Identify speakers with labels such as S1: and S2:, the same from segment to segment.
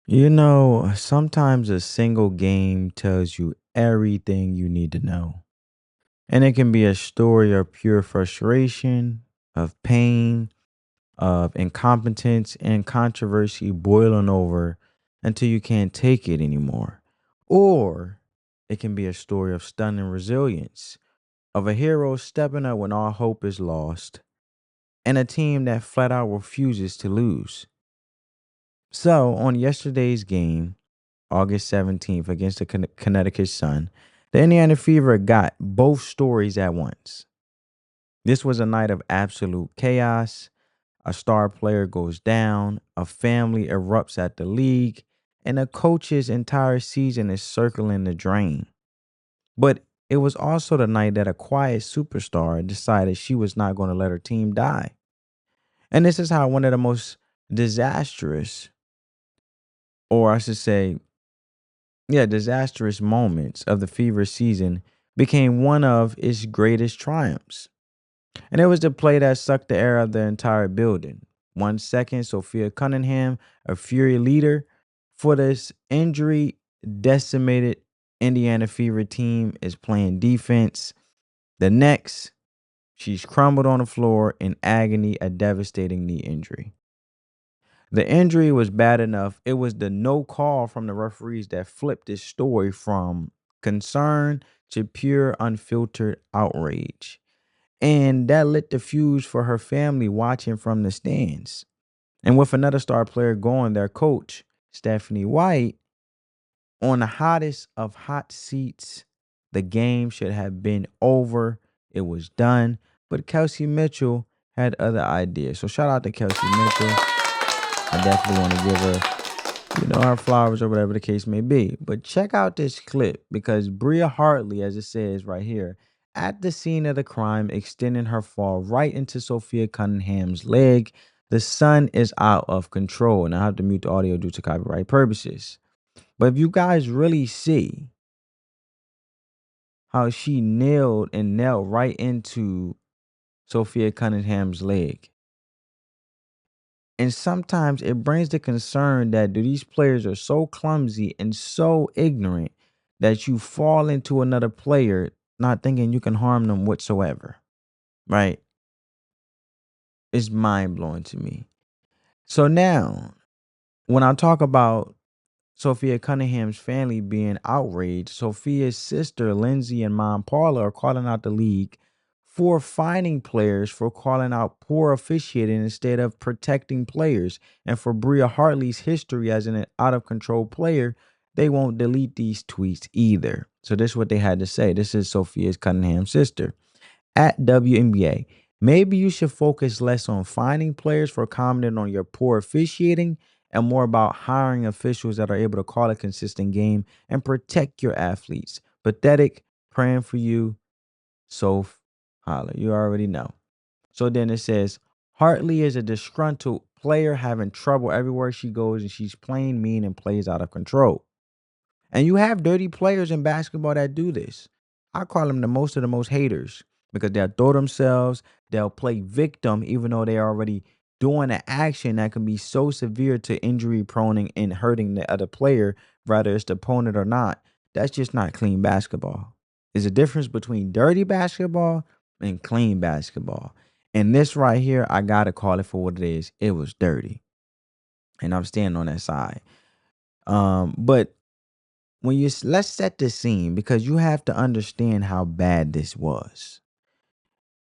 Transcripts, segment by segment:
S1: You know, sometimes a single game tells you everything you need to know. And it can be a story of pure frustration, of pain, of incompetence, and controversy boiling over until you can't take it anymore. Or it can be a story of stunning resilience, of a hero stepping up when all hope is lost, and a team that flat out refuses to lose. So, on yesterday's game, August 17th, against the Connecticut Sun, the Indiana Fever got both stories at once. This was a night of absolute chaos. A star player goes down, a family erupts at the league, and a coach's entire season is circling the drain. But it was also the night that a quiet superstar decided she was not going to let her team die. And this is how one of the most disastrous, or I should say, disastrous moments of the Fever season became one of its greatest triumphs. And it was the play that sucked the air out of the entire building. 1 second, Sophia Cunningham, a Fury leader for this injury decimated Indiana Fever team, is playing defense. The next, she's crumbled on the floor in agony, a devastating knee injury. The injury was bad enough. It was the no call from the referees that flipped this story from concern to pure unfiltered outrage. And that lit the fuse for her family watching from the stands. And with another star player going, their coach, Stephanie White, on the hottest of hot seats, the game should have been over. It was done. But Kelsey Mitchell had other ideas. So shout out to Kelsey Mitchell. I definitely want to give her, her flowers or whatever the case may be. But check out this clip because Bria Hartley, as it says right here, at the scene of the crime, extending her fall right into Sophia Cunningham's leg. The sun is out of control. And I have to mute the audio due to copyright purposes. But if you guys really see how she nailed right into Sophia Cunningham's leg, and sometimes it brings the concern that these players are so clumsy and so ignorant that you fall into another player not thinking you can harm them whatsoever. Right? It's mind blowing to me. So now, when I talk about Sophia Cunningham's family being outraged, Sophia's sister Lindsay and mom Paula are calling out the league for fining players for calling out poor officiating instead of protecting players. And for Bria Hartley's history as an out of control player, they won't delete these tweets either. So this is what they had to say. This is Sophia Cunningham's sister. At WNBA, maybe you should focus less on finding players for commenting on your poor officiating and more about hiring officials that are able to call a consistent game and protect your athletes. Pathetic, praying for you, Soph Holler. You already know. So then it says, Hartley is a disgruntled player having trouble everywhere she goes, and she's playing mean and plays out of control. And you have dirty players in basketball that do this. I call them the most of the most haters because they'll throw themselves, they'll play victim, even though they're already doing an action that can be so severe to injury proning and hurting the other player, whether it's the opponent or not. That's just not clean basketball. There's a difference between dirty basketball and clean basketball. And this right here, I gotta call it for what it is. It was dirty. And I'm standing on that side. But let's set the scene because you have to understand how bad this was.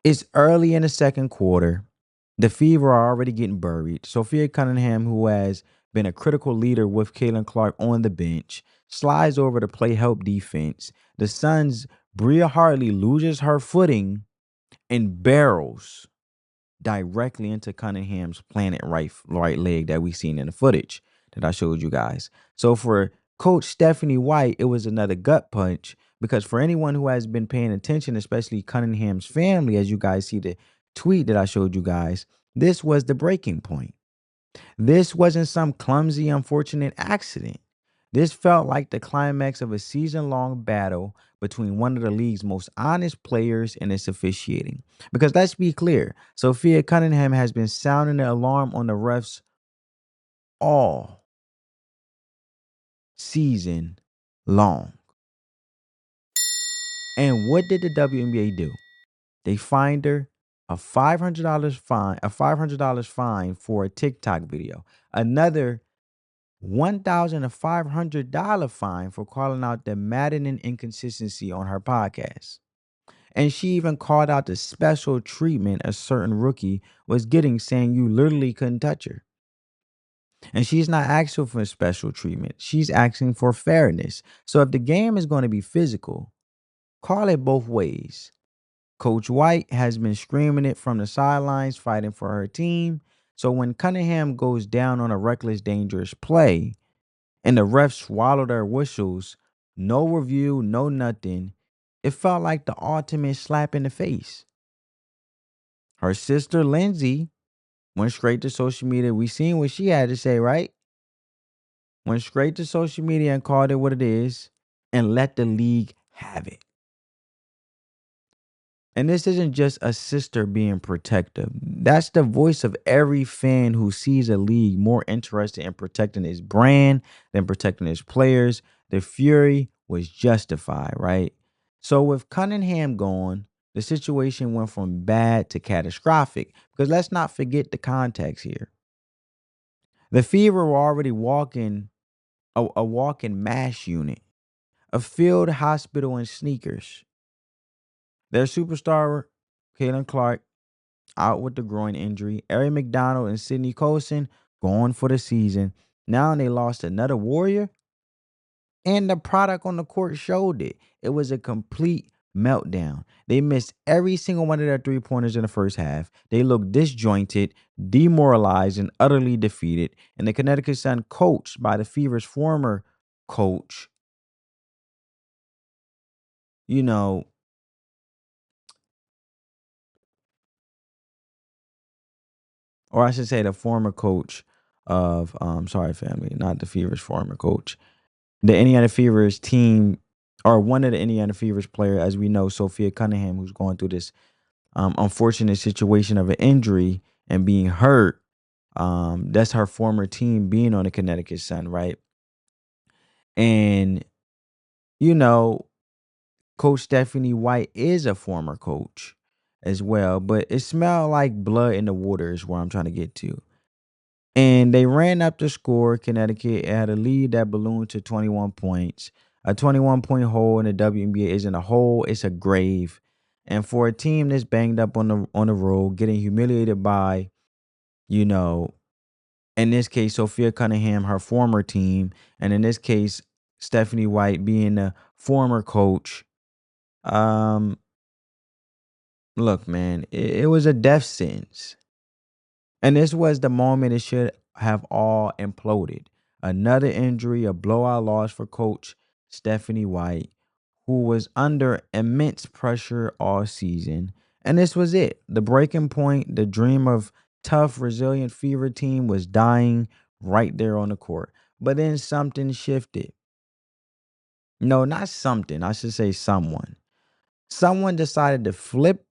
S1: It's early in the second quarter. The Fever are already getting buried. Sophia Cunningham, who has been a critical leader with Caitlin Clark on the bench, slides over to play help defense. The Suns' Bria Hartley loses her footing and barrels directly into Cunningham's planet right leg that we seen in the footage that I showed you guys. So for Coach Stephanie White, it was another gut punch because for anyone who has been paying attention, especially Cunningham's family, as you guys see the tweet that I showed you guys, this was the breaking point. This wasn't some clumsy, unfortunate accident. This felt like the climax of a season long battle between one of the league's most honest players and its officiating. Because let's be clear, Sophia Cunningham has been sounding the alarm on the refs all season long. And what did the WNBA do? They fined her a $500 fine for a TikTok video. Another $1,500 fine for calling out the maddening inconsistency on her podcast. And she even called out the special treatment a certain rookie was getting, saying you literally couldn't touch her. And she's not asking for special treatment. She's asking for fairness. So if the game is going to be physical, call it both ways. Coach White has been screaming it from the sidelines, fighting for her team. So when Cunningham goes down on a reckless, dangerous play and the refs swallow their whistles, no review, no nothing, it felt like the ultimate slap in the face. Her sister, Lindsay, went straight to social media. We seen what she had to say, right? Went straight to social media and called it what it is and let the league have it. And this isn't just a sister being protective. That's the voice of every fan who sees a league more interested in protecting its brand than protecting its players. The fury was justified, right? So with Cunningham gone, the situation went from bad to catastrophic. Because let's not forget the context here. The Fever were already walking a walking mass unit, a field hospital in sneakers. Their superstar, Caitlin Clark, out with the groin injury. Ari McDonald and Sydney Colson gone for the season. Now they lost another Warrior, and the product on the court showed it. It was a complete meltdown. They missed every single one of their three-pointers in the first half. They looked disjointed, demoralized, and utterly defeated. And the Connecticut Sun, coached by the Fever's former coach, you know, or I should say the former coach of sorry family, not the Fever's former coach. The Indiana Fever's team, or one of the Indiana Fever's player, as we know, Sophie Cunningham, who's going through this unfortunate situation of an injury and being hurt. That's her former team being on the Connecticut Sun, right? And you know, Coach Stephanie White is a former coach as well, but it smelled like blood in the water is where I'm trying to get to. And they ran up the score. Connecticut had a lead that ballooned to 21 points. A 21-point hole in the WNBA isn't a hole, it's a grave. And for a team that's banged up on the road, getting humiliated by, you know, in this case, Sophie Cunningham, her former team, and in this case, Stephanie White being a former coach. Um, Look, man, it was a death sentence. And this was the moment it should have all imploded. Another injury, a blowout loss for coach Stephanie White, who was under immense pressure all season. And this was it. The breaking point, the dream of tough, resilient Fever team was dying right there on the court. But then something shifted. No, not something. I should say someone. Someone decided to flip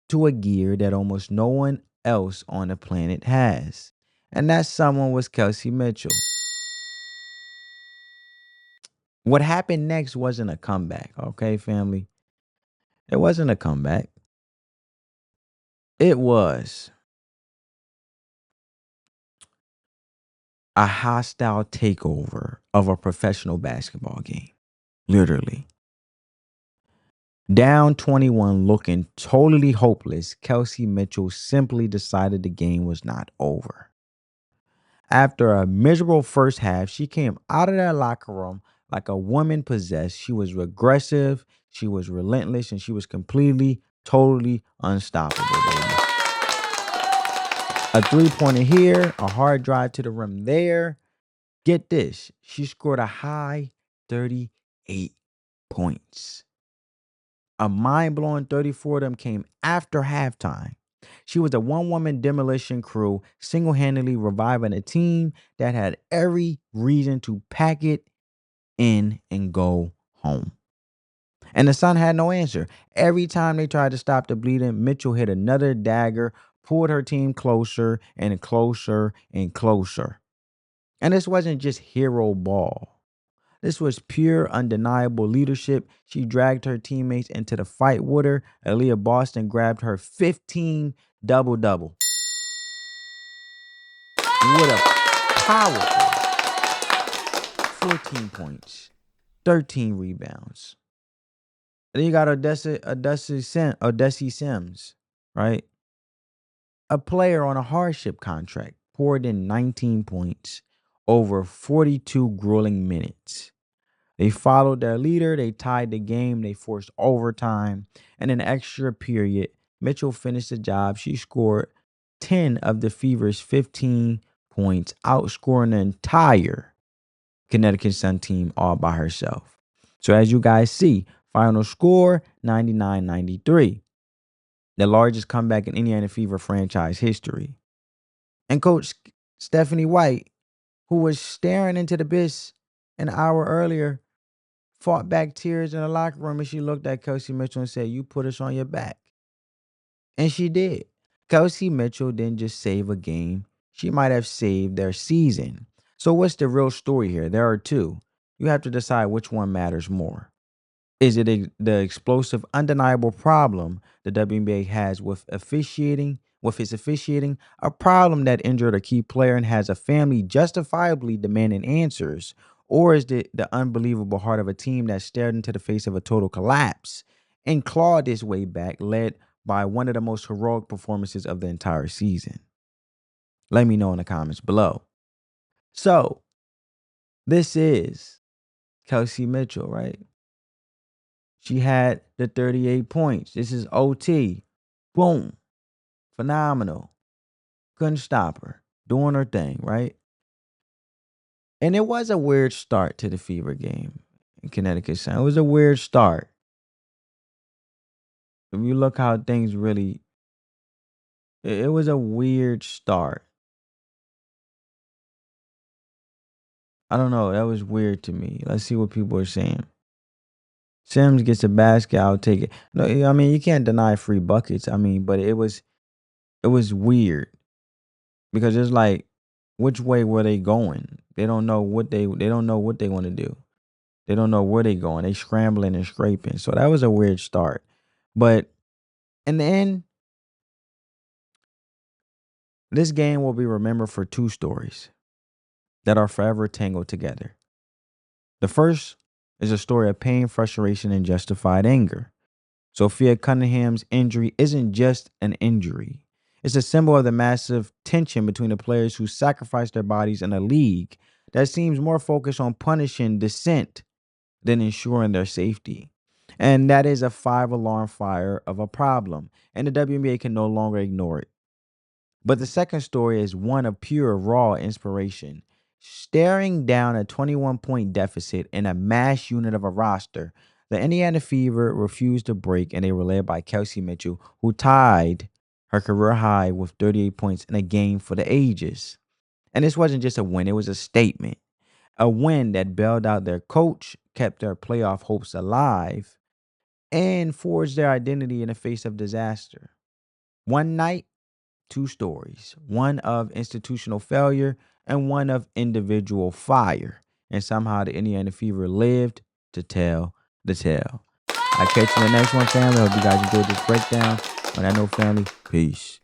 S1: to a gear that almost no one else on the planet has. And that someone was Kelsey Mitchell. What happened next wasn't a comeback, okay, family? It wasn't a comeback. It was a hostile takeover of a professional basketball game. Literally. Down 21, looking totally hopeless, Kelsey Mitchell simply decided the game was not over. After a miserable first half, she came out of that locker room like a woman possessed. She was aggressive, she was relentless, and she was completely, totally unstoppable, baby. A three-pointer here, a hard drive to the rim there. Get this, she scored a high 38 points. A mind-blowing 34 of them came after halftime. She was a one-woman demolition crew, single-handedly reviving a team that had every reason to pack it in and go home. And the Sun had no answer. Every time they tried to stop the bleeding, Mitchell hit another dagger, pulled her team closer and closer and closer. And this wasn't just hero ball. This was pure, undeniable leadership. She dragged her teammates into the fight with her. Aaliyah Boston grabbed her 15 double-double. What a powerful 14 points, 13 rebounds. Then you got Odessa Sims, right? A player on a hardship contract, poured in 19 points over 42 grueling minutes. They followed their leader. They tied the game. They forced overtime. And in extra period, Mitchell finished the job. She scored 10 of the Fever's 15 points, outscoring the entire Connecticut Sun team all by herself. So as you guys see, final score 99-93. The largest comeback in Indiana Fever franchise history. And Coach Stephanie White, who was staring into the abyss an hour earlier, fought back tears in the locker room, and she looked at Kelsey Mitchell and said, "You put us on your back." And she did. Kelsey Mitchell didn't just save a game. She might have saved their season. So what's the real story here? There are two. You have to decide which one matters more. Is it the explosive, undeniable problem the WNBA has with its officiating, a problem that injured a key player and has a family justifiably demanding answers? Or is it the unbelievable heart of a team that stared into the face of a total collapse and clawed its way back, led by one of the most heroic performances of the entire season? Let me know in the comments below. So, this is Kelsey Mitchell, right? She had the 38 points. This is OT. Boom. Phenomenal. Couldn't stop her. Doing her thing, right? And it was a weird start to the Fever game in Connecticut Sun. It was a weird start. If you look how things really, it was a weird start. I don't know. That was weird to me. Let's see what people are saying. Sims gets a basket. I'll take it. No, I mean, you can't deny free buckets. I mean, but it was weird. Because it's like, which way were they going? They don't know what they don't know what they want to do. They don't know where they going. They scrambling and scraping. So that was a weird start. But in the end, this game will be remembered for two stories that are forever tangled together. The first is a story of pain, frustration, and justified anger. Sophie Cunningham's injury isn't just an injury. It's a symbol of the massive tension between the players who sacrificed their bodies in a league that seems more focused on punishing dissent than ensuring their safety. And that is a 5-alarm fire of a problem, and the WNBA can no longer ignore it. But the second story is one of pure, raw inspiration. Staring down a 21-point deficit in a mass unit of a roster, the Indiana Fever refused to break, and they were led by Kelsey Mitchell, who tied her career high with 38 points in a game for the ages. And this wasn't just a win, it was a statement. A win that bailed out their coach, kept their playoff hopes alive, and forged their identity in the face of disaster. One night, two stories. One of institutional failure and one of individual fire. And somehow the Indiana Fever lived to tell the tale. I'll catch you in the next one, family. Hope you guys enjoyed this breakdown. On that note, family, peace.